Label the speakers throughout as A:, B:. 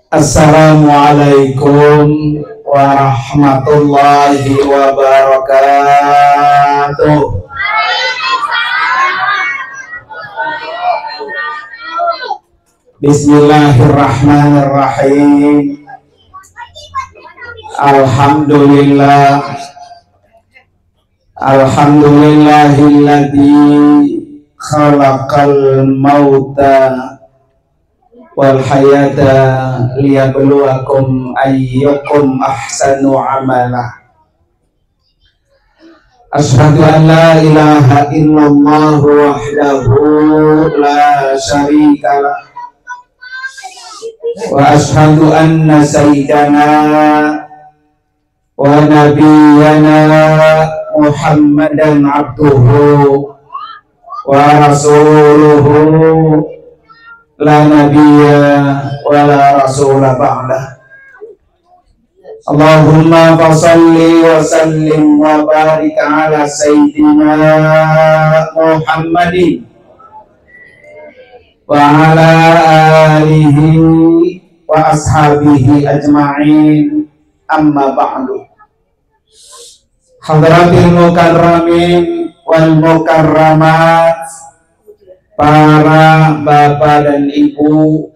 A: Assalamualaikum warahmatullahi wabarakatuh. Bismillahirrahmanirrahim. Alhamdulillahilladzi khalaqal mauta wal hayata liyabluwakum ayyukum ahsanu amala. Asyhadu an la ilaha illallah wahdahu la syarikalah wa asyhadu anna sayyidana wa nabiyyana Muhammadan abduhu wa rasuluhu la nabiyya wa la rasula ba'dah. Allahumma fasalli wa sallim wa barik ala sayyidina Muhammadin wa ala alihi wa ashabihi ajma'in, amma ba'du. Hadratil mukarramin wal mukarramat, para bapak dan ibu,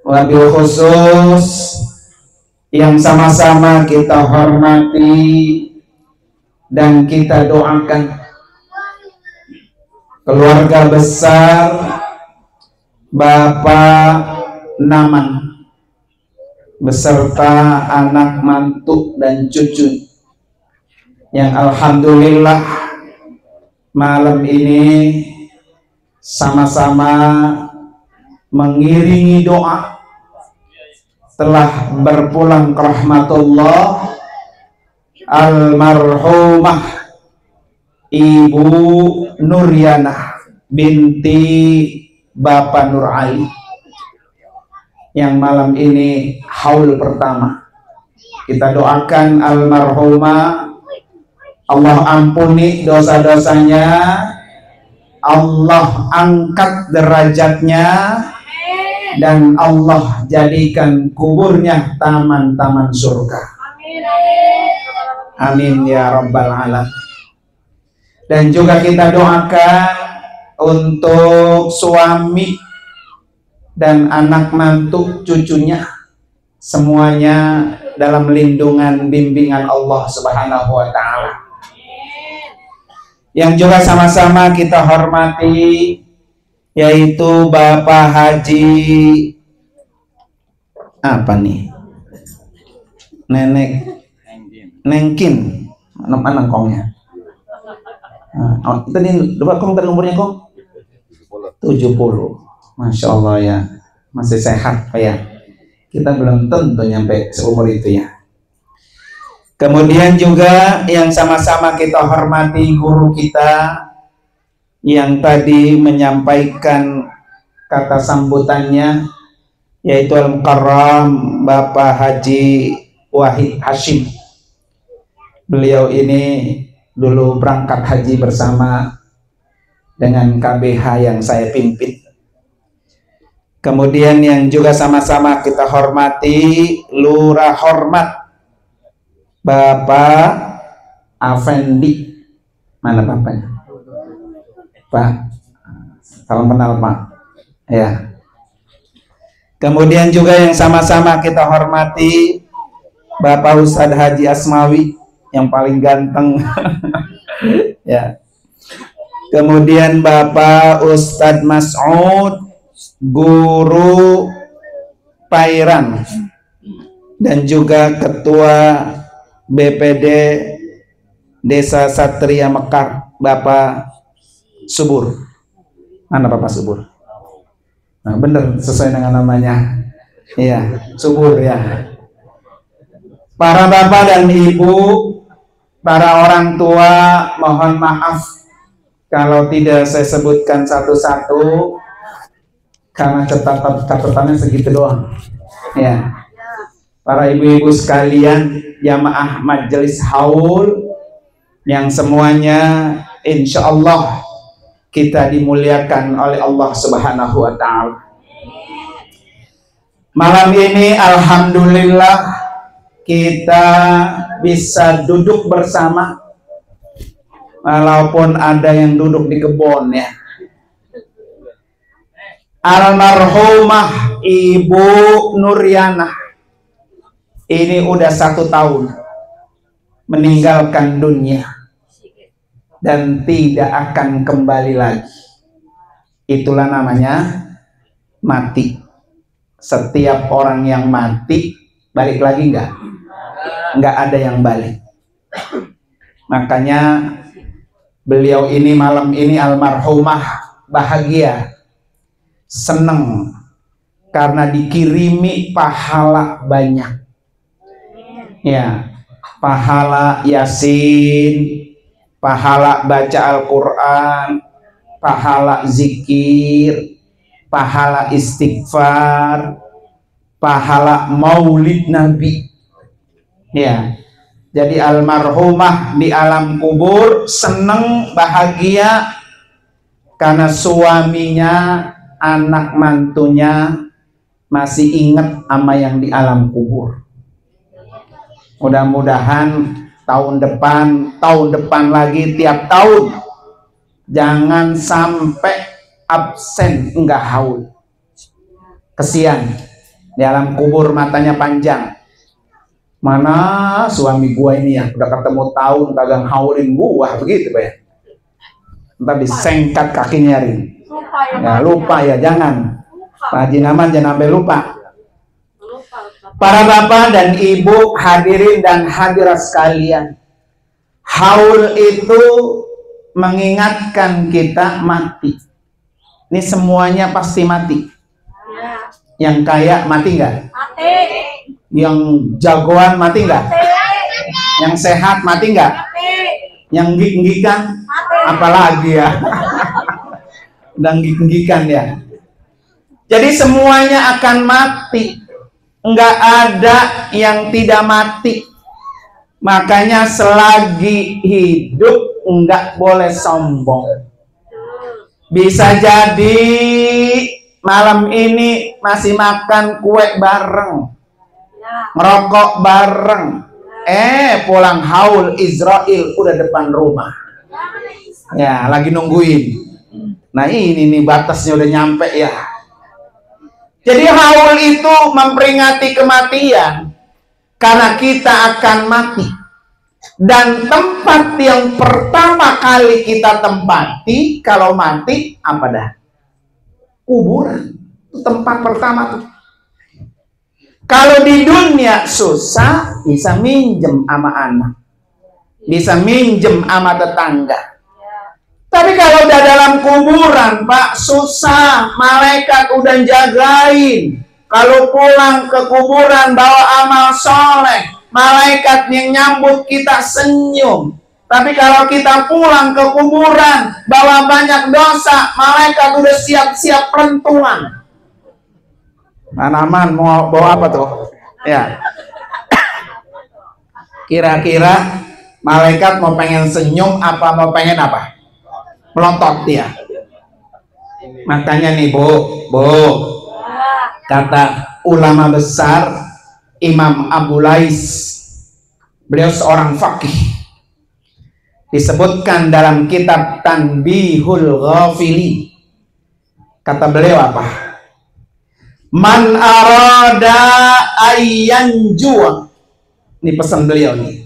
A: wabil khusus yang sama-sama kita hormati dan kita doakan, keluarga besar Bapak Naman beserta anak mantu dan cucu yang alhamdulillah malam ini sama-sama mengiringi doa telah berpulang ke rahmatullah almarhumah Ibu Nuryana binti Bapak Nur Ali yang malam ini haul pertama. Kita doakan almarhumah, Allah ampuni dosa-dosanya, Allah angkat derajatnya, dan Allah jadikan kuburnya taman-taman surga. Amin ya rabbal alamin. Dan juga kita doakan untuk suami dan anak mantu cucunya, semuanya dalam lindungan bimbingan Allah Subhanahu wa ta'ala. Yang juga sama-sama kita hormati yaitu Bapak Haji apa nih? Nenek Nengkin. Mana kongnya? Oh, tadi berapa kong tadi umurnya kong? 70. Masya Allah ya, masih sehat Pak ya. Kita belum tentu nyampe seumur itu ya. Kemudian juga yang sama-sama kita hormati guru kita yang tadi menyampaikan kata sambutannya, yaitu Al-Mukarram Bapak Haji Wahid Hashim. Beliau ini dulu berangkat haji bersama dengan KBH yang saya pimpin. Kemudian yang juga sama-sama kita hormati Lurah Hormat Bapak Afendi. Mana bapaknya? Pak, salam kenal Pak. Ya. Kemudian juga yang sama-sama kita hormati Bapak Ustadz Haji Asmawi yang paling ganteng. Ya. Kemudian Bapak Ustadz Mas'ud, guru Pairan, dan juga Ketua BPD Desa Satria Mekar, Bapak Subur. Mana Bapak Subur? Nah, bener sesuai dengan namanya. Iya, Subur ya. Para bapak dan ibu, para orang tua, mohon maaf kalau tidak saya sebutkan satu-satu karena catatannya segitu doang. Ya. Para ibu-ibu sekalian, jamaah majelis haul yang semuanya insya Allah kita dimuliakan oleh Allah Subhanahu wa ta'ala. Malam ini alhamdulillah kita bisa duduk bersama, walaupun ada yang duduk di kebun ya. Almarhumah Ibu Nuriana ini udah 1 tahun meninggalkan dunia dan tidak akan kembali lagi. Itulah namanya mati. Setiap orang yang mati balik lagi enggak ada yang balik. Makanya beliau ini malam ini almarhumah bahagia, seneng karena dikirimi pahala banyak. Ya, pahala Yasin, pahala baca Al-Quran, pahala zikir, pahala istighfar, pahala maulid Nabi. Ya, jadi almarhumah di alam kubur seneng bahagia karena suaminya, anak mantunya masih ingat sama yang di alam kubur. Mudah-mudahan tahun depan lagi, tiap tahun jangan sampai absen, enggak haul. Kesian di alam kubur, matanya panjang. Mana suami gua ini ya, udah ketemu tahun kagak haulin gua, begitu Pak ya. Entar disengkat kakinya Rin. Lupa ya, jangan. Pak Haji Naman jangan sampai lupa. Para bapak dan ibu, hadirin dan hadirat sekalian, haul itu mengingatkan kita mati. Ini semuanya pasti mati. Yang kaya mati nggak? Mati. Yang jagoan mati nggak? Yang sehat mati nggak? Yang gigik-gigikan? Apalagi ya. Dan gigik-gigikan ya. Jadi semuanya akan mati. Nggak ada yang tidak mati. Makanya selagi hidup nggak boleh sombong. Bisa jadi malam ini masih makan kue bareng, ngerokok bareng, pulang haul Israel udah depan rumah. Ya, lagi nungguin. Nah ini nih batasnya udah nyampe ya. Jadi haul itu memperingati kematian karena kita akan mati. Dan tempat yang pertama kali kita tempati kalau mati apa dah? Kuburan. Itu tempat pertama tuh. Kalau di dunia susah, bisa minjem sama anak, bisa minjem sama tetangga. Tapi kalau udah dalam kuburan, Pak, susah. Malaikat udah jagain. Kalau pulang ke kuburan bawa amal soleh, malaikat yang nyambut kita senyum. Tapi kalau kita pulang ke kuburan bawa banyak dosa, malaikat udah siap-siap pentungan. Manaman mau bawa apa tuh? Ya. Kira-kira malaikat mau pengen senyum apa mau pengen apa? Melotot dia. Makanya nih Bu, kata ulama besar Imam Abu Lais, beliau seorang faqih, disebutkan dalam kitab Tanbihul Ghafili. Kata beliau apa? Man arada ayyanjua. Ini pesan beliau nih.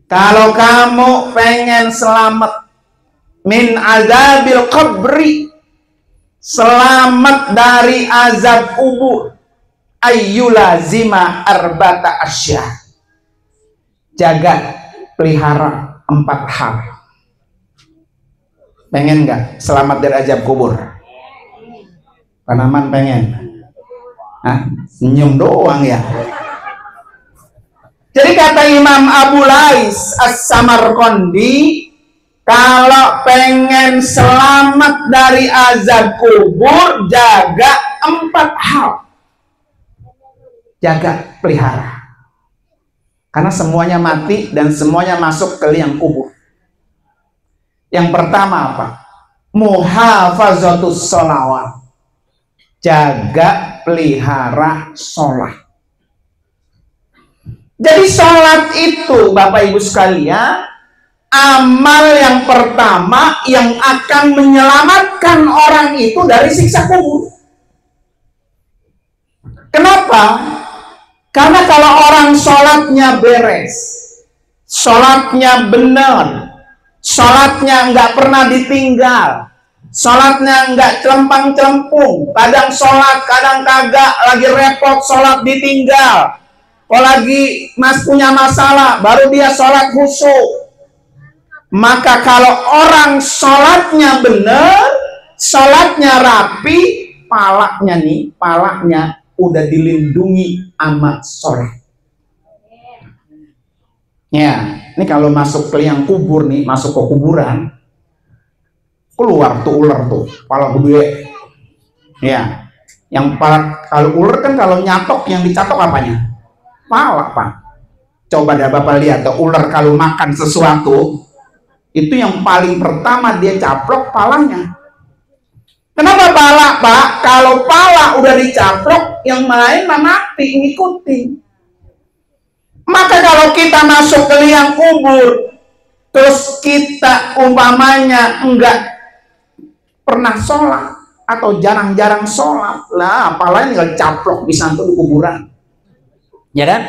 A: Kalau kamu pengen selamat min azabil qabri, selamat dari azab kubur, ayyulazima arba'ata asya, jaga pelihara 4 hal. Pengen nggak selamat dari azab kubur? Panaman pengen? Senyum doang ya. Jadi kata Imam Abu Lais As-Samarqandi, kalau pengen selamat dari azab kubur, jaga 4 hal. Jaga, pelihara. Karena semuanya mati dan semuanya masuk ke liang kubur. Yang pertama apa? Muhafazatus sholawat. jaga pelihara sholat. Jadi sholat itu Bapak Ibu sekalian, amal yang pertama yang akan menyelamatkan orang itu dari siksa kubur. Kenapa? Karena kalau orang sholatnya beres, sholatnya benar, sholatnya nggak pernah ditinggal, sholatnya nggak celempang-celempung, kadang sholat, kadang kagak, lagi repot sholat ditinggal, kalau lagi mas punya masalah, baru dia sholat khusyuk. Maka kalau orang sholatnya benar, sholatnya rapi, palanya udah dilindungi sama sholat. Ya, ini kalau masuk ke liang kubur nih, masuk ke kuburan, keluar tuh ular tuh, pala gede. Ya, yang pala, kalau ular kan kalau nyatok, yang dicatok apanya? Pala, Pak. Coba dah Bapak lihat, ular kalau makan sesuatu, itu yang paling pertama dia caplok palanya. Kenapa pala, Pak? Kalau pala udah dicaplok, yang lain mati ngikutin. Maka kalau kita masuk ke liang kubur, terus kita umpamanya enggak pernah sholat atau jarang-jarang sholat, lah palanya tinggal caplok di santu di kuburan, ya kan?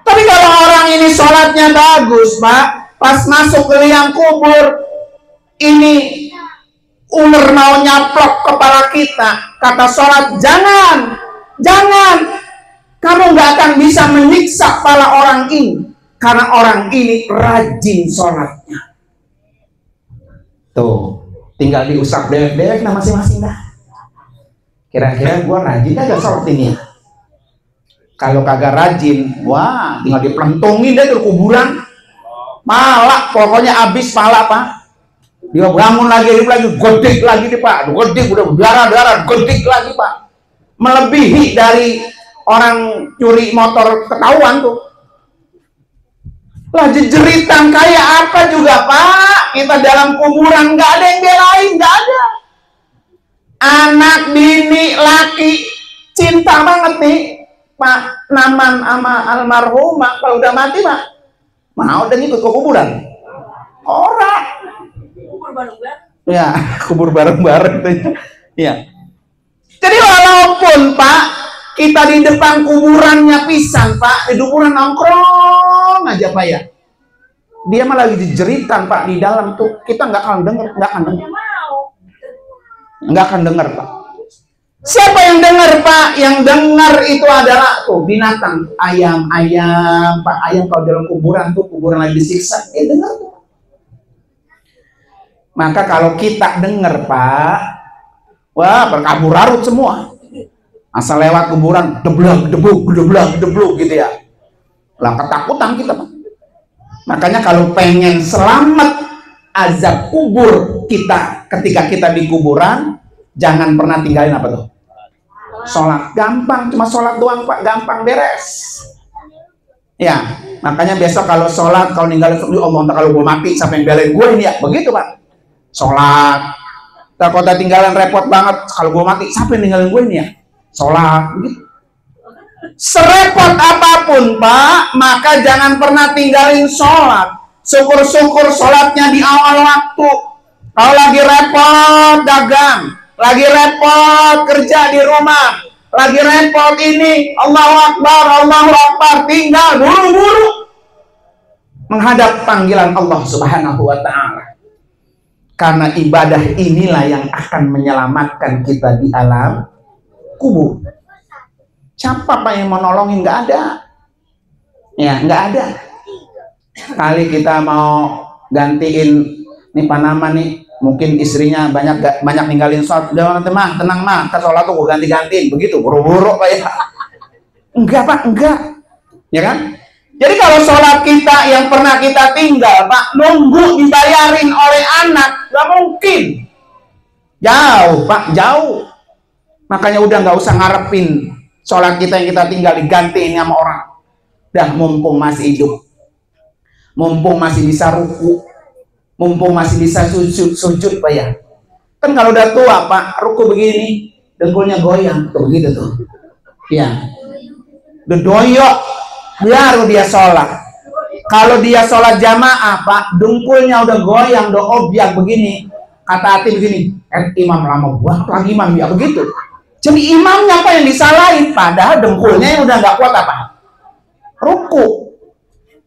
A: Tapi kalau orang ini sholatnya bagus, Pak, pas masuk ke liang kubur, ini ular mau nyaplok kepala kita, kata sholat, jangan, kamu nggak akan bisa menyiksa kepala orang ini, karena orang ini rajin sholatnya. Tuh, tinggal diusap dewek-dewek nah masing-masing dah. Kira-kira gua rajin kagak sholat ini ya? Kalau kagak rajin, wah, tinggal dipelentungin deh ke kuburan. Malah, pokoknya habis pala, Pak. Dia bangun lagi, godik lagi nih, Pak. Godik, udah berdarah-darah, godik lagi, Pak. Melebihi dari orang curi motor ketahuan tuh. Lah jeritan kayak apa juga, Pak? Kita dalam kuburan nggak ada yang belain, nggak ada. Anak, bini, laki cinta banget nih, Pak Naman sama almarhumah. Kalau udah mati, Pak, mau dan ikut ke kuburan? Orang. Ya, kubur bareng-bareng. Ya. Jadi walaupun Pak kita di depan kuburannya pisan, Pak, di kuburan nongkrong aja, Pak, ya. Dia malah lagi dijeritan, Pak, di dalam tuh kita nggak akan dengar, nggak akan dengar, Pak. Siapa yang dengar, Pak? Yang dengar itu adalah tuh binatang, ayam, Pak. Ayam kalau dalam kuburan tuh, kuburan lagi disiksa, dia dengar tuh. Maka kalau kita dengar, Pak, wah, berkabur arut semua. Asal lewat kuburan, deblok gitu ya. Lah ketakutan kita, Pak. Makanya kalau pengen selamat azab kubur kita ketika kita di kuburan, jangan pernah tinggalin apa tuh? Sholat. Gampang, cuma sholat doang, Pak, gampang beres. Ya, makanya besok kalau sholat, kalau ninggalin, Allah, kalau gue mati siapa yang belain gue ini ya, begitu, Pak. Sholat. Kalau tinggalan repot banget, kalau gue mati siapa yang ninggalin gue ini ya? Sholat, begitu. Serepot apapun, Pak, maka jangan pernah tinggalin sholat. Syukur-syukur sholatnya di awal waktu. Kalau lagi repot dagang, lagi repot kerja di rumah, lagi repot ini, Allahu Akbar, tinggal buru-buru menghadap panggilan Allah Subhanahu wa Ta'ala. Karena ibadah inilah yang akan menyelamatkan kita di alam kubur. Siapa, Pak, yang mau nolongin? Nggak ada. Ya, nggak ada. Kali kita mau gantiin nih Panama nih, mungkin istrinya banyak ninggalin sholat. Udah, tenang mah, kita sholat tuh gue ganti-gantiin, begitu buru-buru, Pak, ya. Enggak, Pak, enggak. Ya kan? Jadi kalau sholat kita yang pernah kita tinggal, Pak, nunggu dibayarin oleh anak, nggak mungkin. Jauh, Pak, jauh. Makanya udah nggak usah ngarepin sholat kita yang kita tinggal digantiin sama orang. Dah, mumpung masih hidup, mumpung masih bisa ruku, mumpung masih bisa sujud, Pak, ya. Kan kalau udah tua, Pak, ruku begini, dengkulnya goyang tuh begitu tuh. Ya. Doyok baru dia sholat. Kalau dia sholat jamaah, Pak, dengkulnya udah goyang, udah objek begini. Kata hati begini, imam lama buat lagi imam ya begitu. Jadi imamnya apa yang disalahin? Padahal dengkulnya yang udah nggak kuat apa? Ruku.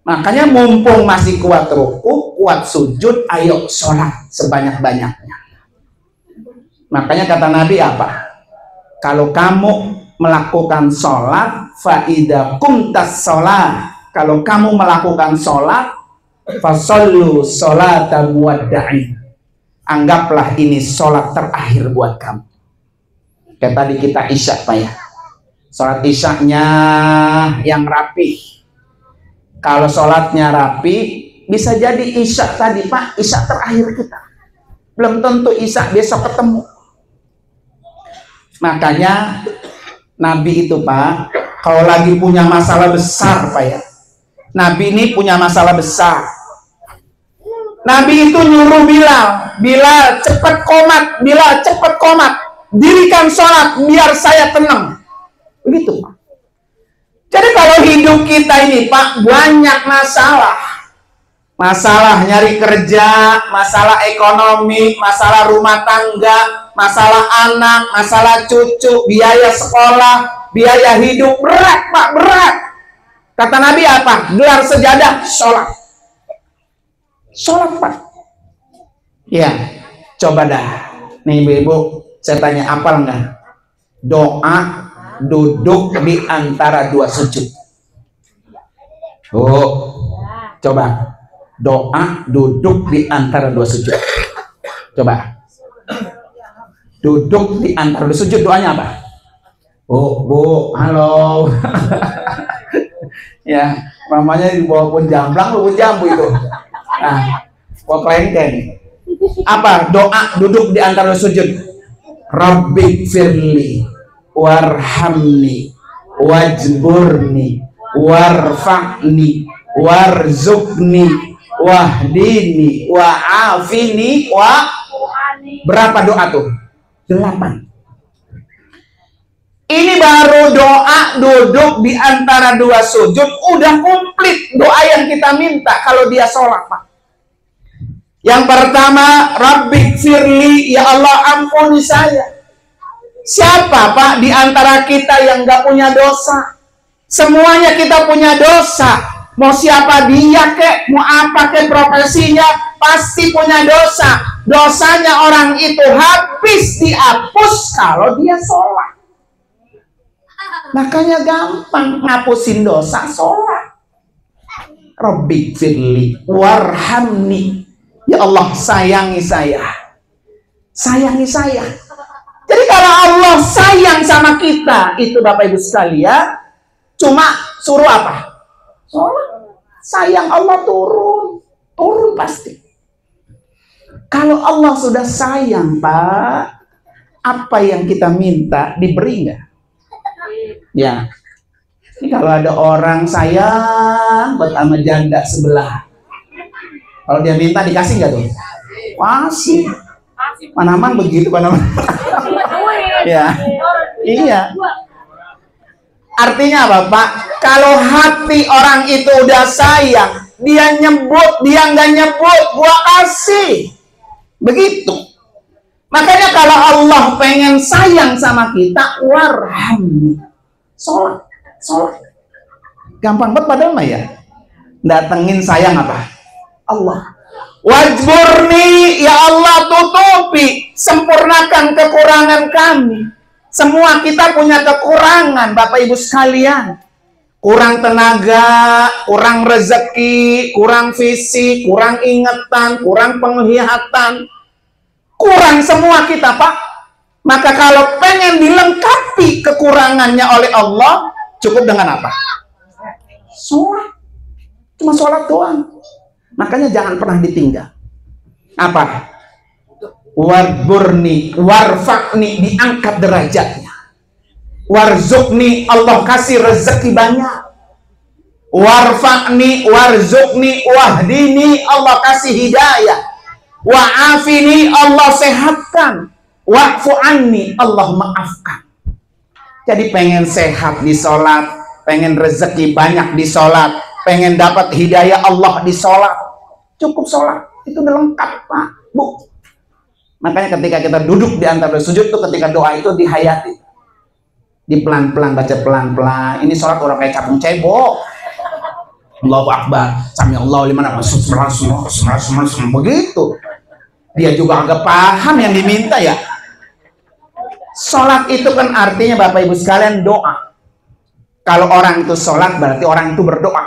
A: Makanya mumpung masih kuat ruku, kuat sujud, ayo sholat sebanyak-banyaknya. Makanya kata Nabi apa? Kalau kamu melakukan sholat, faida kumtas sholat. Kalau kamu melakukan sholat, fasallu sholata muwadda'in. Anggaplah ini sholat terakhir buat kamu. Kayak tadi kita isya, Pak ya. Sholat isyaknya yang rapi. Kalau sholatnya rapi, bisa jadi isya tadi, Pak, isya terakhir kita. Belum tentu isya besok ketemu. Makanya Nabi itu, Pak, kalau lagi punya masalah besar, Pak ya. Nabi ini punya masalah besar. Nabi itu nyuruh Bilal cepat komat, Bilal cepat komat, dirikan sholat biar saya tenang. Begitu, Pak. Jadi kalau hidup kita ini, Pak, banyak masalah. Masalah nyari kerja, masalah ekonomi, masalah rumah tangga, masalah anak, masalah cucu, biaya sekolah, biaya hidup, berat, Pak, berat. Kata Nabi apa? Gelar sejadah, sholat. Sholat, Pak. Ya, coba dah. Nih ibu-ibu, saya tanya, apal nggak? Doa duduk di antara dua sujud. Oh, coba. Doa duduk di antara dua sujud. Coba. Duduk di antara dua sujud, doanya apa? Oh, Bu, halo. Ya, mamanya dibawa pun jamblang, pun jambu itu. Nah, kok kelengkeng. Apa? Doa duduk di antara sujud. Rabbi firli warhamni wajburni warfa'ni warzuqni wahdini wa'afini wa berapa doa tuh? 8. Ini baru doa duduk di antara dua sujud, udah komplit doa yang kita minta kalau dia sholat, Pak. Yang pertama, Rabbi firli, ya Allah ampuni saya. Siapa, Pak, di antara kita yang gak punya dosa? Semuanya kita punya dosa. Mau siapa dia kek, mau apa kek profesinya, pasti punya dosa. Dosanya orang itu habis dihapus kalau dia sholat. Makanya gampang ngapusin dosa, sholat. Rabbi firli warhamni, ya Allah sayangi saya, sayangi saya. Jadi kalau Allah sayang sama kita, itu Bapak Ibu sekalian, cuma suruh apa? Sholat. Sayang Allah turun pasti. Kalau Allah sudah sayang, Pak, apa yang kita minta diberi nggak? Ya, ini kalau ada orang sayang buat sama janda sebelah, kalau dia minta dikasih nggak tuh? Pasti. Manaman begitu, Manaman. Ya, iya. Artinya apa, Pak? Kalau hati orang itu udah sayang, dia nyebut, dia nggak nyebut, gua kasih. Begitu. Makanya kalau Allah pengen sayang sama kita, warhamni. Sholat. Gampang banget padahal mah ya. Datengin sayang apa? Allah. Wajburni, ya Allah tutupi, sempurnakan kekurangan kami. Semua kita punya kekurangan, Bapak Ibu sekalian. Kurang tenaga, kurang rezeki, kurang fisik, kurang ingatan, kurang penglihatan. Kurang semua kita, Pak. Maka kalau pengen dilengkapi kekurangannya oleh Allah, cukup dengan apa? Sholat. Cuma sholat doang. Makanya jangan pernah ditinggal. Apa? Warburni, warfakni, diangkat derajatnya. Warzukni, Allah kasih rezeki banyak. Warfakni, warzukni, wahdini, Allah kasih hidayah. Wa'afini, Allah sehatkan. wa'fu anni, Allah maafkan. Jadi pengen sehat di sholat, pengen rezeki banyak di sholat, pengen dapat hidayah Allah di sholat, cukup sholat, itu udah lengkap Pak, Bu. Makanya ketika kita duduk di antara sujud tuh, ketika doa itu dihayati, di pelan-pelan, baca pelan-pelan. Ini sholat orang kayak capung cebok, Allahu Akbar, sami Allahu liman hamidah, begitu. Dia juga agak paham yang diminta ya. Sholat itu kan artinya Bapak Ibu sekalian doa. Kalau orang itu sholat berarti orang itu berdoa.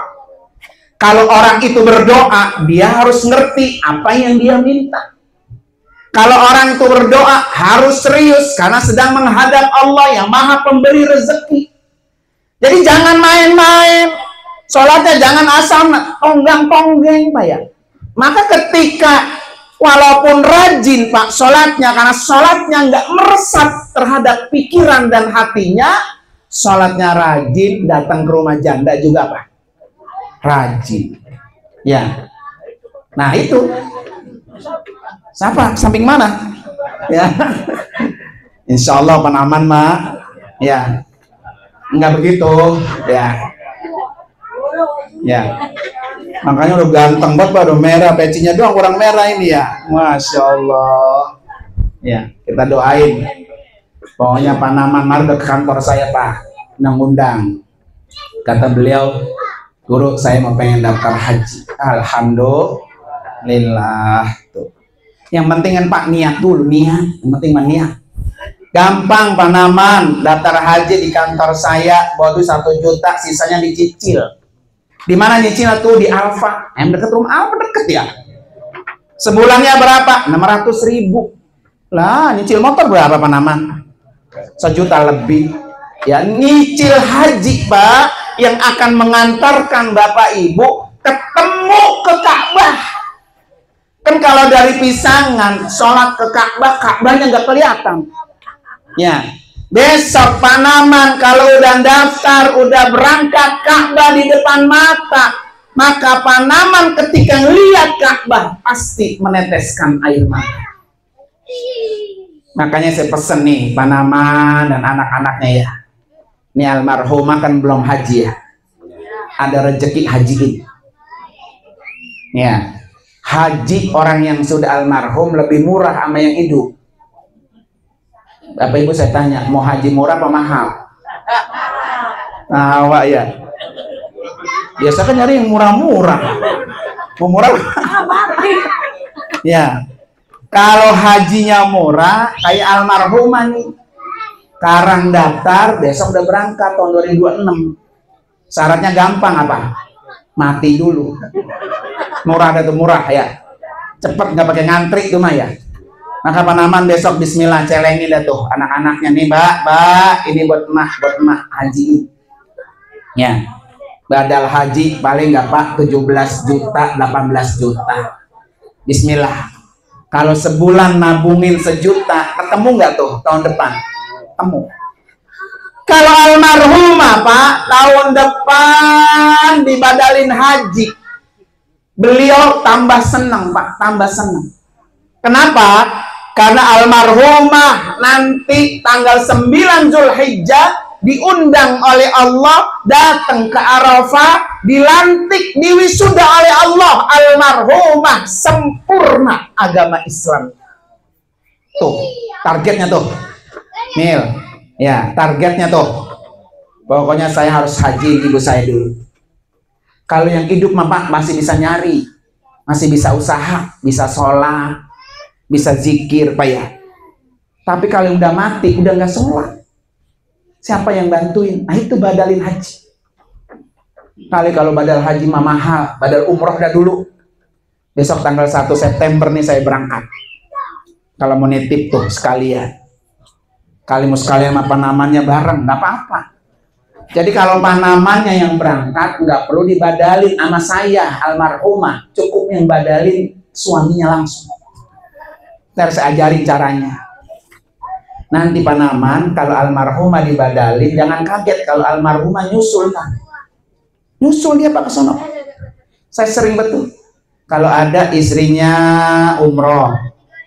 A: Kalau orang itu berdoa, dia harus ngerti apa yang dia minta. Kalau orang itu berdoa harus serius karena sedang menghadap Allah yang Maha Pemberi rezeki. Jadi jangan main-main. Sholatnya jangan asal tonggang-tonggeng Pak ya. Maka ketika walaupun rajin Pak sholatnya, karena sholatnya nggak meresap terhadap pikiran dan hatinya, sholatnya rajin, datang ke rumah janda juga Pak rajin ya. Nah itu siapa? Samping mana? Ya, Insya Allah penaman Mak ya, nggak begitu ya. Ya, makanya udah ganteng banget Pak, udah merah, pecinya doang kurang merah ini ya. Masya Allah. Ya, kita doain. Pokoknya Pak Naman mari ke kantor saya Pak, undang-undang. Kata beliau, guru saya mau pengen daftar haji. Alhamdulillah. Tuh. Yang penting kan Pak niat dulu, niat. Yang penting mah niat. Gampang Pak Naman, daftar haji di kantor saya, bawa duit 1 juta, sisanya dicicil. Di mana nyicil tuh? Di Alfa. Yang deket rumah Alfa, deket ya. Sebulannya berapa? 600.000. Lah, nyicil motor berapa Pak Naman? 1 juta lebih. Ya, nyicil haji Pak, yang akan mengantarkan Bapak Ibu ketemu ke Ka'bah. Kan kalau dari Pisangan sholat ke Ka'bah, Ka'bahnya nggak kelihatan. Ya. Besok Pak Naman kalau udah daftar, udah berangkat, Ka'bah di depan mata, maka Pak Naman ketika lihat Ka'bah pasti meneteskan air mata. Makanya saya pesen nih Pak Naman dan anak-anaknya ya. Ini almarhumah kan belum haji ya. Ada rezeki hajiin. Ya. Haji orang yang sudah almarhum lebih murah sama yang hidup. Bapak Ibu saya tanya, mau haji murah apa mahal? Nah, Wak ya. Biasa kan nyari yang murah-murah. Mau murah? Ya. Kalau hajinya murah, kayak almarhumah nih. Sekarang daftar, besok udah berangkat tahun 2026. Syaratnya gampang apa? Mati dulu. Murah ada tuh murah ya. Cepet nggak pakai ngantri tuh mah ya. Maka Pak Naman besok bismillah celengin dah tuh anak-anaknya nih, Mbak, ini buat emak haji. Ya. Badal haji paling nggak Pak 17 juta, 18 juta. Bismillah. Kalau sebulan nabungin 1 juta, ketemu nggak tuh tahun depan? Ketemu. Kalau almarhumah Pak, tahun depan dibadalin haji. Beliau tambah senang Pak, tambah senang. Kenapa? Karena almarhumah nanti tanggal 9 Zulhijjah diundang oleh Allah datang ke Arafah, dilantik, diwisuda oleh Allah. Almarhumah sempurna agama Islam. Tuh, targetnya tuh. Mil, ya targetnya tuh. Pokoknya saya harus haji ibu saya dulu. Kalau yang hidup Pak masih bisa nyari, masih bisa usaha, bisa sholat, bisa zikir Pak ya. Tapi kalau udah mati, udah nggak sholat, siapa yang bantuin? Nah itu badalin haji. Kali kalau badal haji mah mahal, badal umroh dah dulu. Besok tanggal 1 September nih saya berangkat. Kalau mau nitip tuh sekalian. Kali mau sekalian apa namanya bareng, nggak apa-apa. Jadi kalau Pak Namannya yang berangkat, nggak perlu dibadalin sama saya almarhumah, cukup yang badalin suaminya langsung. Ntar saya ajarin caranya. Nanti Pak Naman kalau almarhumah dibadalin, jangan kaget kalau almarhumah nyusul kan. Nyusul dia Pak ke sono. Saya sering betul. Kalau ada istrinya umroh,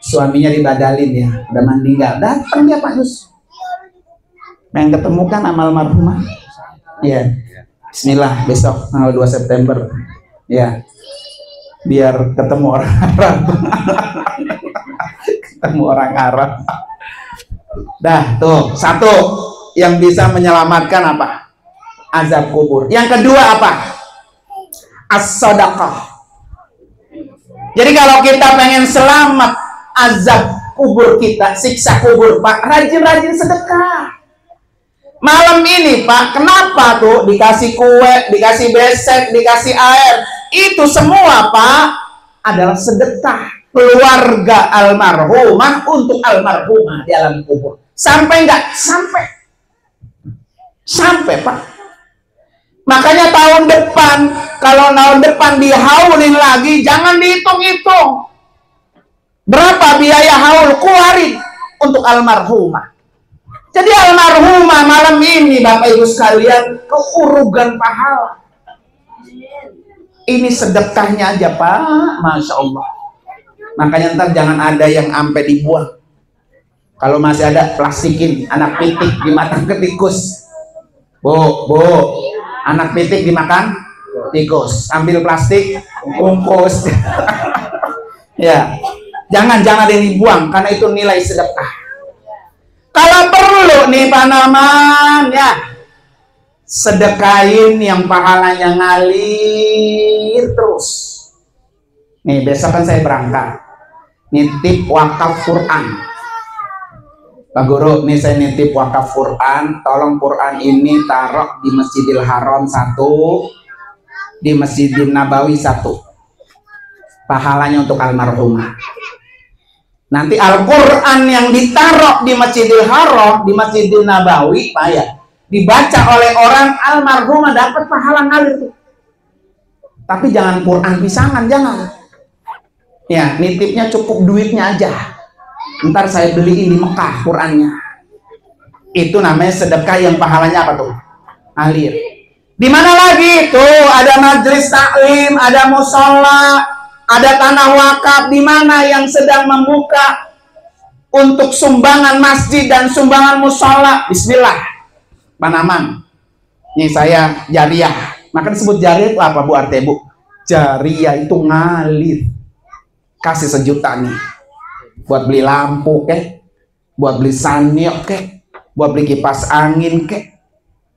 A: suaminya dibadalin ya, udah meninggal, datang dia Pak Yus. Yang ketemu kan amal marhumah. Ya, Bismillah besok tanggal 2 September. Ya, biar ketemu orang Arab. Ketemu orang Arab. Dah tuh satu yang bisa menyelamatkan apa? Azab kubur. Yang kedua apa? As-sadaqah. Jadi kalau kita pengen selamat azab kubur kita, siksa kubur Pak, rajin-rajin sedekah. Malam ini Pak, kenapa tuh dikasih kue, dikasih besek, dikasih air, itu semua Pak adalah sedekah keluarga almarhumah untuk almarhumah di alam kubur. Sampai enggak? Sampai Pak. Makanya tahun depan, kalau tahun depan dihaulin lagi, jangan dihitung-hitung berapa biaya haul, keluarin untuk almarhumah. Jadi almarhumah malam ini Bapak Ibu sekalian keurugan pahala. Ini sedekahnya aja Pak, Masya Allah. Makanya ntar jangan ada yang ampe dibuang. Kalau masih ada, plastikin, anak pitik dimakan ke tikus. Bu, anak pitik dimakan tikus, ambil plastik, bungkus. Ya, jangan ada yang dibuang karena itu nilai sedekah. Kalau perlu nih Pak Naman ya, sedekahin yang pahalanya ngalir terus. Nih besok kan saya berangkat nitip wakaf Quran. Pak Guru, nih saya nitip wakaf Quran, tolong Quran ini taruh di Masjidil Haram 1, di Masjidil Nabawi 1. Pahalanya untuk almarhumah. Nanti Al-Quran yang ditaruh di Masjidil Haram, di Masjidil Nabawi, Pak ya, dibaca oleh orang almarhumah dapat pahala ngalir. Tapi jangan Quran pisangan, jangan. Ya, nitipnya cukup duitnya aja. Ntar saya beliin di Mekah Qurannya. Itu namanya sedekah yang pahalanya apa tuh? Alir. Di mana lagi? Tuh ada majelis taklim, ada musola, ada tanah wakaf. Di mana yang sedang membuka untuk sumbangan masjid dan sumbangan musola? Bismillah, Pak Naman. Ini saya jariah. Maka disebut jariah itu apa Bu Arte Bu? Jariah itu ngalir. Kasih 1 juta nih. Buat beli lampu kek, buat beli sanyok kek, buat beli kipas angin kek.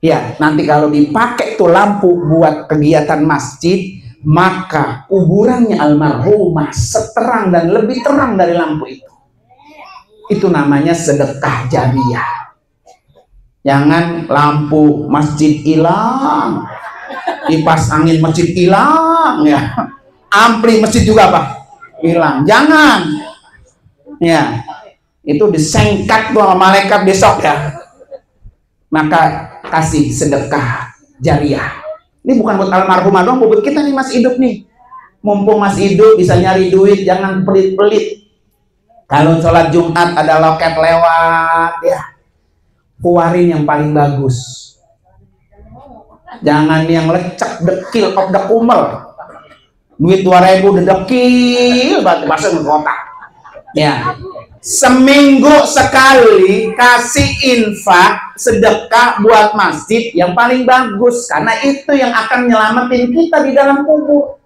A: Ya, nanti kalau dipakai tuh lampu buat kegiatan masjid, maka kuburannya almarhumah seterang dan lebih terang dari lampu itu. Itu namanya sedekah jariah. Jangan lampu masjid hilang, kipas angin masjid hilang, ya, ampli masjid juga Pak hilang. Jangan. Ya, itu disengkat tuh sama malaikat besok ya. Maka kasih sedekah jariah. Ini bukan buat almarhumah doang, buat kita nih masih hidup nih. Mumpung masih hidup bisa nyari duit, jangan pelit-pelit. Kalau sholat Jumat ada loket lewat ya, keluarin yang paling bagus. Jangan yang lecek, dekil, obdak umel. Duit 2.000 udah dekil, bahasa kotak. Ya, seminggu sekali kasih infak sedekah buat masjid yang paling bagus, karena itu yang akan nyelamatin kita di dalam kubur.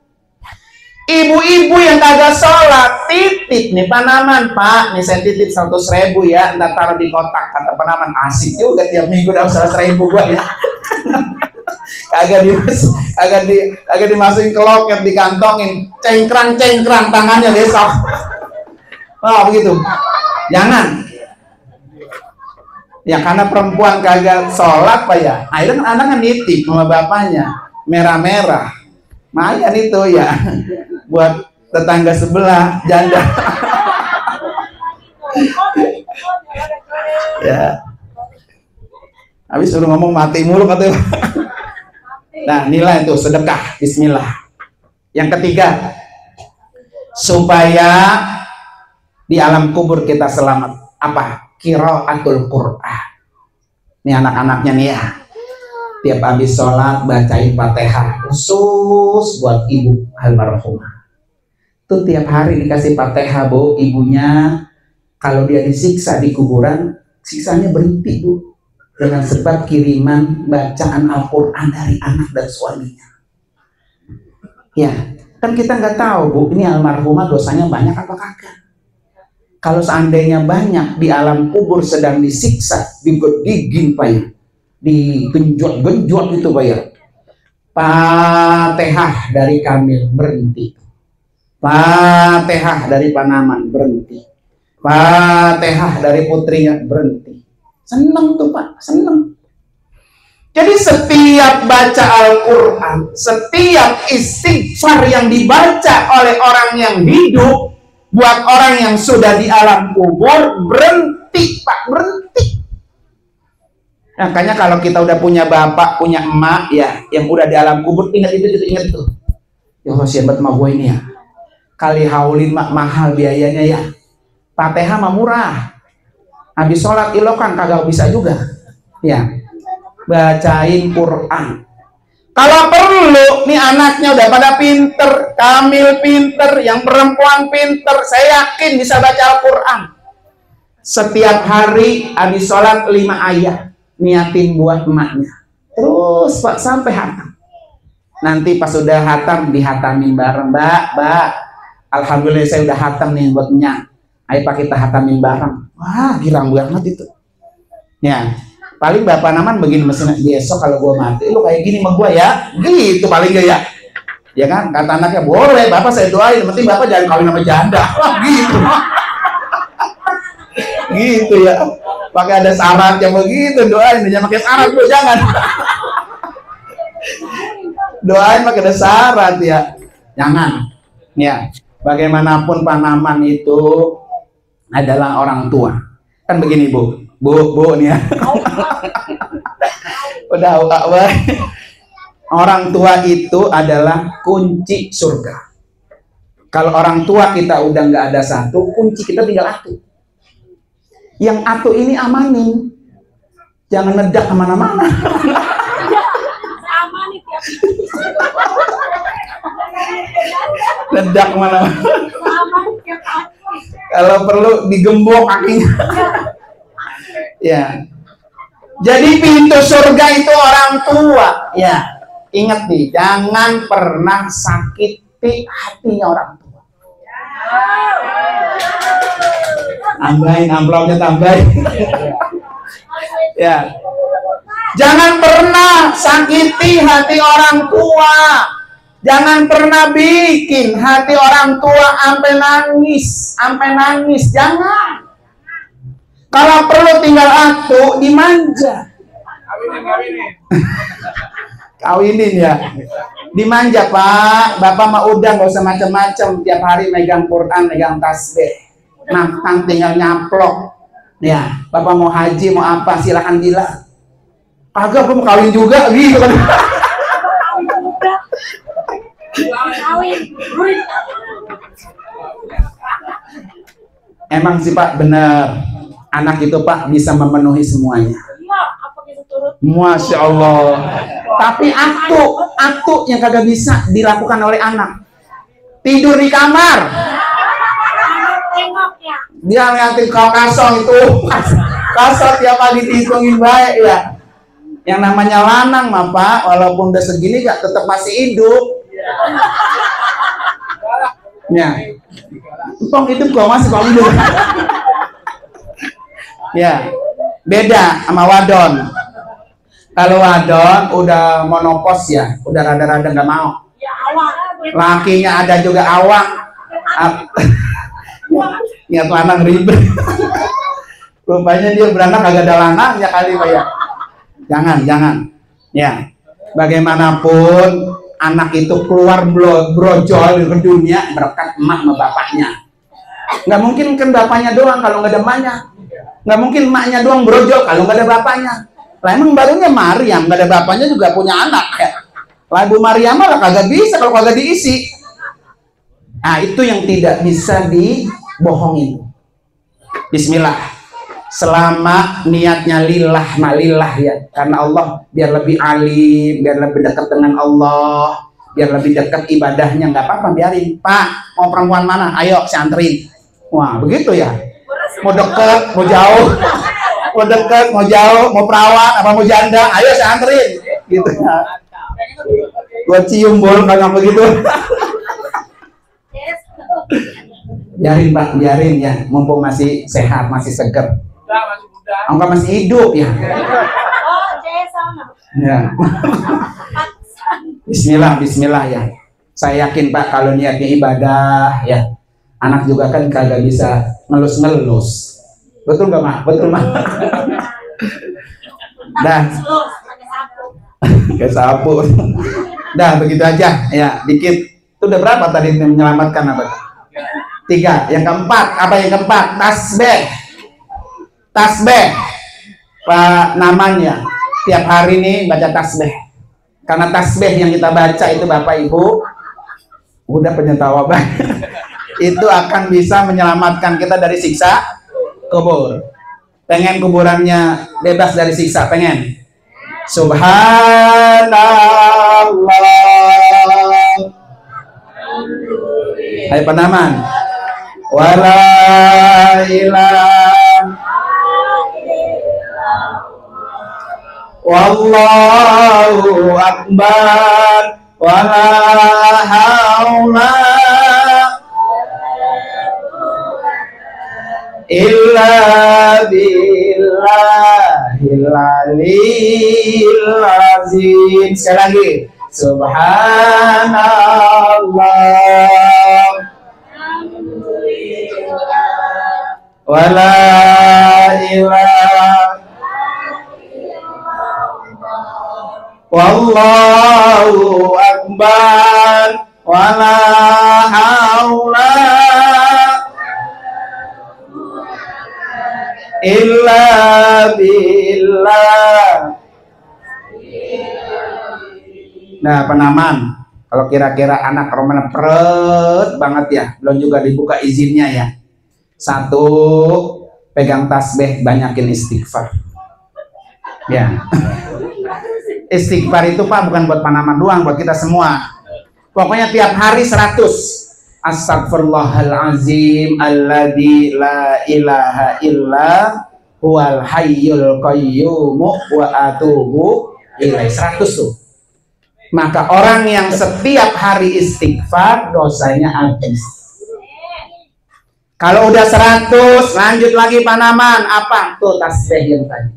A: Ibu-ibu yang kagak sholat titip nih Pak Naman, Pak nih saya titip 100.000 ya, ntar taruh di kotak. Kata Pak Naman, asik juga tiap minggu dapat 100.000 gua ya. Kagak dimasukin ke loket, dikantongin, cengkrang tangannya besok. Oh begitu, jangan. Ya karena perempuan kagak sholat Pak ya, akhirnya anak kan nitip sama bapaknya, merah-merah, mayan itu ya, buat tetangga sebelah janda. Ya, habis suruh ngomong mati mulu katanya. Nah nilai itu sedekah, Bismillah. Yang ketiga, supaya di alam kubur kita selamat, apa? Qiraatul Quran. Ini anak-anaknya nih ya, tiap habis sholat bacain Fatihah khusus buat ibu almarhumah. Tuh tiap hari dikasih Fatihah, Bu, ibunya. Kalau dia disiksa di kuburan, siksanya berhenti, Bu, dengan sebab kiriman bacaan Al-Quran dari anak dan suaminya. Ya, kan kita nggak tahu, Bu, ini almarhumah dosanya banyak apa kagak. Kalau seandainya banyak, di alam kubur sedang disiksa, digigin, Pak ya, digenjot-genjot itu, Pak ya. Fatihah dari Kamil berhenti, Fatihah dari Panaman berhenti, Fatihah dari putrinya berhenti. Seneng tuh, Pak, seneng. Jadi setiap baca Al-Quran, setiap istighfar yang dibaca oleh orang yang hidup, buat orang yang sudah di alam kubur, berhenti, Pak, berhenti. Makanya kalau kita udah punya bapak, punya emak ya, yang udah di alam kubur, ingat itu, ingat itu. Ya Allah, siapa mah gue ini ya. Kali haulin mak mahal biayanya ya. Fatihah mah murah. Habis sholat ilokan kagak bisa juga. Ya, bacain Quran. Kalau perlu, nih anaknya udah pada pinter, Kamil pinter, yang perempuan pinter, saya yakin bisa baca Al-Quran. Setiap hari habis sholat 5 ayat, niatin buat emaknya. Terus Pak sampai hatam. Nanti pas sudah hatam, dihatamin bareng, Mbak, alhamdulillah saya udah hatam nih buat minyak. Ayo Pak kita hatamin bareng. Wah, girang banget itu. Ya, paling Bapak Naman begini mesin, besok kalau gua mati, lu kayak gini sama gua ya. Gitu paling gak ya. Ya kan, kata anaknya, boleh Bapak saya doain, yang penting Bapak jangan kawin sama janda. Wah, gitu. Gitu ya. Pakai ada syarat yang begitu, doain jangan pakai syarat, Bu, jangan. Doain pakai ada syarat ya. Jangan. Ya. Bagaimanapun Panaman itu adalah orang tua. Kan begini, Bu nih ya. Udah orang tua itu adalah kunci surga. Kalau orang tua kita udah nggak ada satu, kunci kita tinggal atu. Yang atu ini amanin, jangan nedak kemana-mana. Ledak mana? Kalau perlu digembok kakinya. Ya. Jadi pintu surga itu orang tua. Ya. Ingat nih, jangan pernah sakiti hatinya orang tua. Tambahin amplopnya, tambahin. Ya. Jangan pernah sakiti hati orang tua. Jangan pernah bikin hati orang tua sampai nangis, jangan. Kalau perlu tinggal atu, dimanja. Kawinin ya. Dimanja, Pak. Bapak mah udah nggak usah macam-macam, tiap hari megang Quran, megang tasbih. Makan tinggal nyaplok. Ya, Bapak mau haji, mau apa, silahkan bilang. Kagak, aku mau kawin juga gitu kan. Emang sih Pak, benar. Anak itu Pak bisa memenuhi semuanya. Masya Allah. Tapi atu yang kagak bisa dilakukan oleh anak. Tidur di kamar. Dia ngeliatin kau kasong itu. Kasong tiap pagi dihitungin baik ya. Yang namanya lanang mah Pak, walaupun udah segini gak tetap masih hidup. Ya. Empong hidup kok masih kok hidup. Ya. Beda sama wadon. Kalau wadon udah monopos ya, udah rada-rada nggak mau. Lakinya ada juga awak. Niat lanang ribet. Rupanya dia beranak agak ada lanangnya kali Pak ya. Jangan. Ya. Bagaimanapun anak itu keluar brojol ke dunia berkat emak sama bapaknya. Nggak mungkin kan bapaknya doang kalau nggak ada emaknya. Nggak mungkin emaknya doang brojol kalau nggak ada bapaknya. Lah emang barunya Maryam nggak ada bapaknya juga punya anak ya. Lah Ibu Maryam lah kagak bisa kalau kagak diisi. Nah itu yang tidak bisa dibohongin. Bismillah. Selama niatnya lillah ya, karena Allah biar lebih alim, biar lebih dekat dengan Allah, biar lebih dekat ibadahnya. Nggak apa-apa, biarin. Pak, mau perempuan mana? Ayo saya anterin. Wah, begitu ya. Mau dekat, mau jauh, mau dekat, mau jauh, mau perawat, apa mau janda, ayo saya anterin. Gitu ya. Gua cium bol kayak begitu. Biarin Pak, biarin ya. Mumpung masih sehat, masih seger. Enggak, masih hidup ya. Ya. Bismillah, Bismillah ya. Saya yakin Pak kalau niatnya ibadah ya. Anak juga kan kagak bisa ngelus-ngelus. Betul nggak Mak? Betul Mak. Dah. Kayak sapu. Dah begitu aja ya. Dikit. Itu udah berapa tadi menyelamatkan apa? 3. Yang keempat apa yang keempat? Tasbih. Tasbih. Pak namanya. Tiap hari nih baca tasbih. Karena tasbih yang kita baca itu Bapak Ibu udah penyetawa banget. Itu akan bisa menyelamatkan kita dari siksa kubur. Pengen kuburannya bebas dari siksa? Pengen? Subhanallah. Hai penaman. Wala ilaha wallahu akbar wala haula illa billahil aliyyil azim. Sekali lagi. Subhanallah wala ilaha wallahu akbar wala haula illa billah. Nah penaman, kalau kira-kira anak roman peret banget ya, belum juga dibuka izinnya ya. 1, pegang tasbih, banyakin istighfar ya. Istighfar itu Pak bukan buat Panaman doang, buat kita semua. Pokoknya tiap hari 100. Astagfirullahalazim alladzi la ilaha illa huwal hayyul qayyum wa atubu ilaih. 100 tuh. Maka orang yang setiap hari istighfar dosanya habis. Kalau udah 100, lanjut lagi Panaman. Apa? Tuh tasbih yang tadi.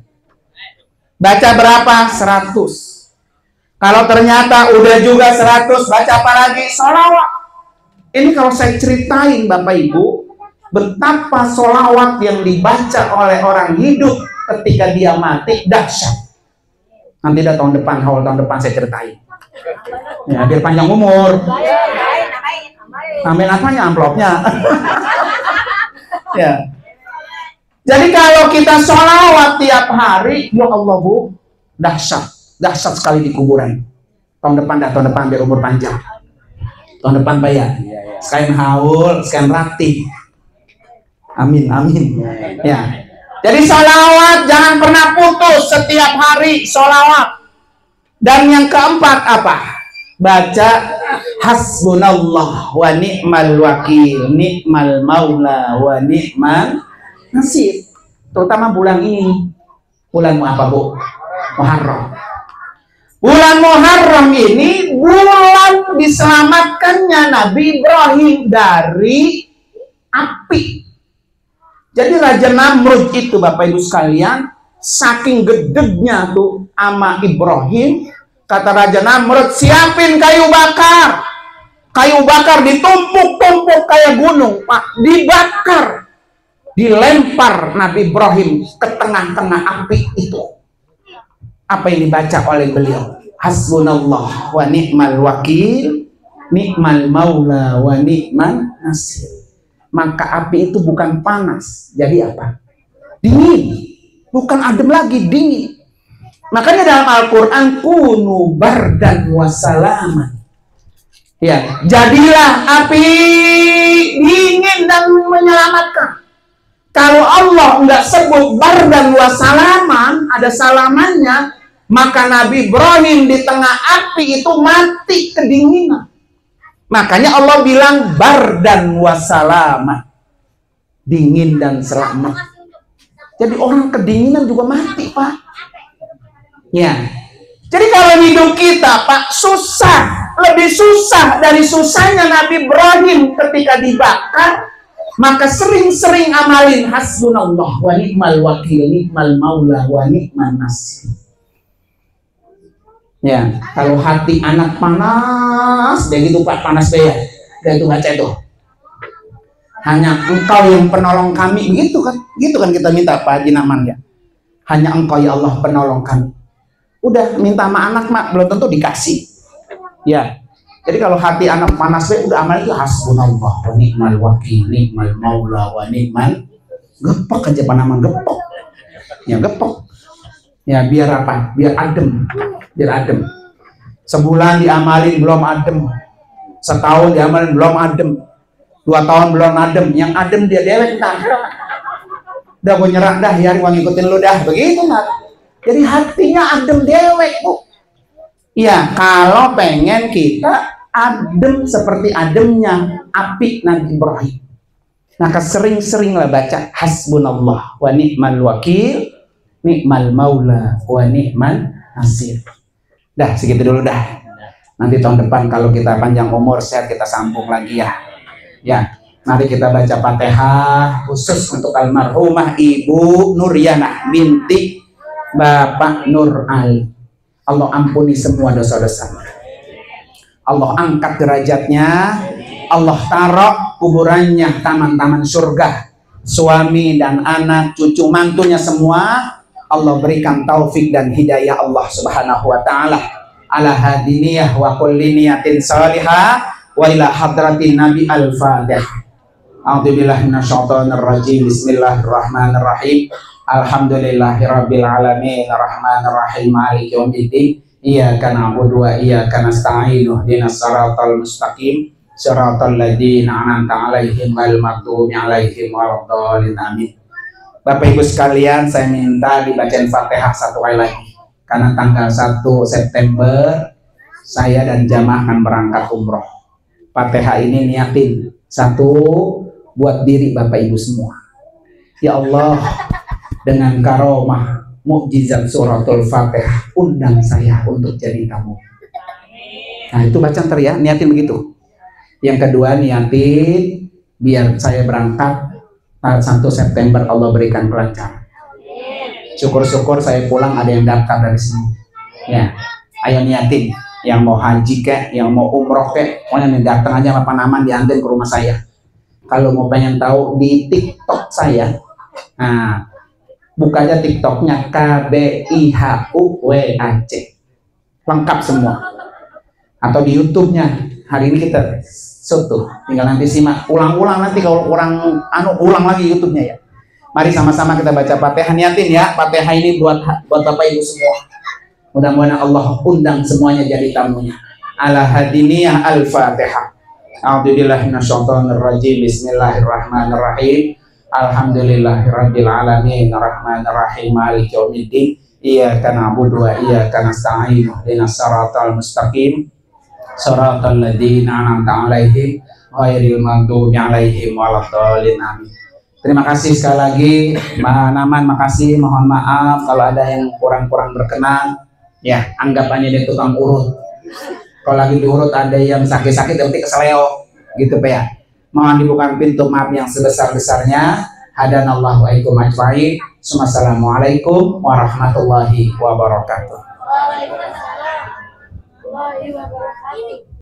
A: Baca berapa? 100. Kalau ternyata udah juga 100, baca apa lagi? Sholawat. Ini kalau saya ceritain Bapak Ibu, betapa sholawat yang dibaca oleh orang hidup ketika dia mati dahsyat. Nanti dah tahun depan, awal tahun depan saya ceritain. Ya, biar panjang umur. Amin apanya amplopnya? Ya. Jadi kalau kita sholawat tiap hari, ya Allah Bu, dahsyat sekali di kuburan. Tahun depan biar umur panjang. Tahun depan bayar. Sekalian haul, sekalian rakti. Amin. Ya. Jadi sholawat jangan pernah putus, setiap hari sholawat. Dan yang keempat apa? Baca hasbunallah wa ni'mal wakil, ni'mal maula wa ni'mal nasir. Terutama bulan ini. Bulan apa Bu? Muharram. Bulan Muharram ini bulan diselamatkannya Nabi Ibrahim dari api. Jadi Raja Namrud itu Bapak Ibu sekalian, saking gedegnya tuh ama Ibrahim, kata Raja Namrud, siapin kayu bakar. Kayu bakar ditumpuk-tumpuk kayak gunung, Pak, dibakar. Dilempar Nabi Ibrahim ke tengah-tengah api itu. Apa yang dibaca oleh beliau? Hasbunallah wa ni'mal wakil, ni'mal maula wa ni'mal nasir. Maka api itu bukan panas, jadi apa? Dingin. Bukan adem lagi, dingin. Makanya dalam Al-Quran, kunu bardan wassalaman. Ya, jadilah api dingin dan menyelamatkan. Kalau Allah nggak sebut bardan wassalaman, ada salamannya, Maka Nabi Ibrahim di tengah api itu mati kedinginan. Makanya Allah bilang bardan wasalama, dingin dan selamat. Jadi orang kedinginan juga mati, Pak. Ya. Jadi kalau hidup kita, Pak, susah, lebih susah dari susahnya Nabi Ibrahim ketika dibakar, maka sering-sering amalin hasbunallah wa ni'mal wakil, ni'mal maula wa ni'man nasir. Ya, kalau hati anak panas, begitu Pak, panas ya. Dan itu baca itu. Hanya Engkau yang penolong kami, gitu kan kita minta Pak Haji Naman ya. Hanya Engkau ya Allah penolong kami. Udah minta sama anak mak belum tentu dikasih. Ya. Jadi kalau hati anak panas udah amal itu hasbunallah wa ni'mal wakil, ni'mal maula wa ni'man. Gepok aja panaman gepok. Ya gepok. Ya biar apa? Biar adem. Biar adem. Sebulan diamalin belum adem. Setahun diamalin belum adem. 2 tahun belum adem. Yang adem dia dewek entar. Udah gue nyerah dah, ya gue ngikutin lu dah. Begitu nggak? Jadi hatinya adem dewek, Bu. Iya, kalau pengen kita adem seperti ademnya api Nabi Ibrahim, maka sering-seringlah baca hasbunallah wa ni'mal wakil, ni'mal maula wa ni'man nasir. Dah, segitu dulu dah. Nanti tahun depan kalau kita panjang umur sehat kita sambung lagi ya. Ya, mari kita baca Fatihah khusus untuk almarhumah Ibu Nuryanah binti Bapak Nur Ali. Allah ampuni semua dosa-dosa. Allah angkat derajatnya. Allah taruh kuburannya taman-taman surga. Suami dan anak, cucu mantunya semua Allah berikan taufik dan hidayah Allah Subhanahu wa taala. Ala hadiniyah wa kulli niyatin salihah wa ila hadratin Nabi al-Fatihah. A'udzubillahi minasyaitonir rajim. Bismillahirrahmanirrahim. Alhamdulillahirabbil alamin arrahmanir rahim maliki yaumiddin iyyaka na'budu wa iyyaka nasta'in ihdinas siratal mustaqim siratal ladzina an'amta 'alaihim ghairil maghdubi 'alaihim waladdallin amin. Bapak Ibu sekalian, saya minta dibacain Fatihah satu kali lagi karena tanggal 1 September saya dan jamaah akan berangkat umroh. Fatihah ini niatin satu buat diri Bapak Ibu semua. Ya Allah, dengan karomah mukjizat suratul Fatihah undang saya untuk jadi tamu. Nah itu baca ntar ya, niatin begitu. Yang kedua niatin biar saya berangkat 1 September Allah berikan kelancaran. Syukur-syukur saya pulang ada yang daftar dari sini. Ya, ayo niatin. Yang mau haji kek, yang mau umroh kek, pokoknya datang aja sama Panaman diantar ke rumah saya. Kalau mau pengen tahu di TikTok saya, nah buka aja TikToknya KBIHUWAC, lengkap semua. Atau di YouTube-nya hari ini kita soto, tinggal nanti simak ulang-ulang nanti kalau kurang ulang lagi YouTube-nya ya. Mari sama-sama kita baca Fatihah, niatin ya. Fatihah ini buat Bapak Ibu semua. Mudah-mudahan Allah undang semuanya jadi tamunya. Ala hadiniyah al-Fatihah. A'udzubillahi minasyaitonir rajim. Bismillahirrahmanirrahim. Alhamdulillahirabbil alamin arrahmanir rahim maliki yaumiddin iyyaka na'budu wa iyyaka nasta'in ihdinas siratal mustaqim siratal ladzina an'amta 'alaihim ghairil maghdubi 'alaihim waladdallin amin. Terima kasih sekali lagi Mbak Naman, makasih, mohon maaf kalau ada yang kurang-kurang berkenan. Ya, anggapannya dia tukang urut. Kalau lagi diurut ada yang sakit-sakit berarti keseleo gitu Pak ya. Mohon dibuka pintu maaf yang sebesar-besarnya. Hadanallahu wa iyyakum ajmain. Assalamualaikum warahmatullahi wabarakatuh. Waalaikumsalam warahmatullahi wabarakatuh.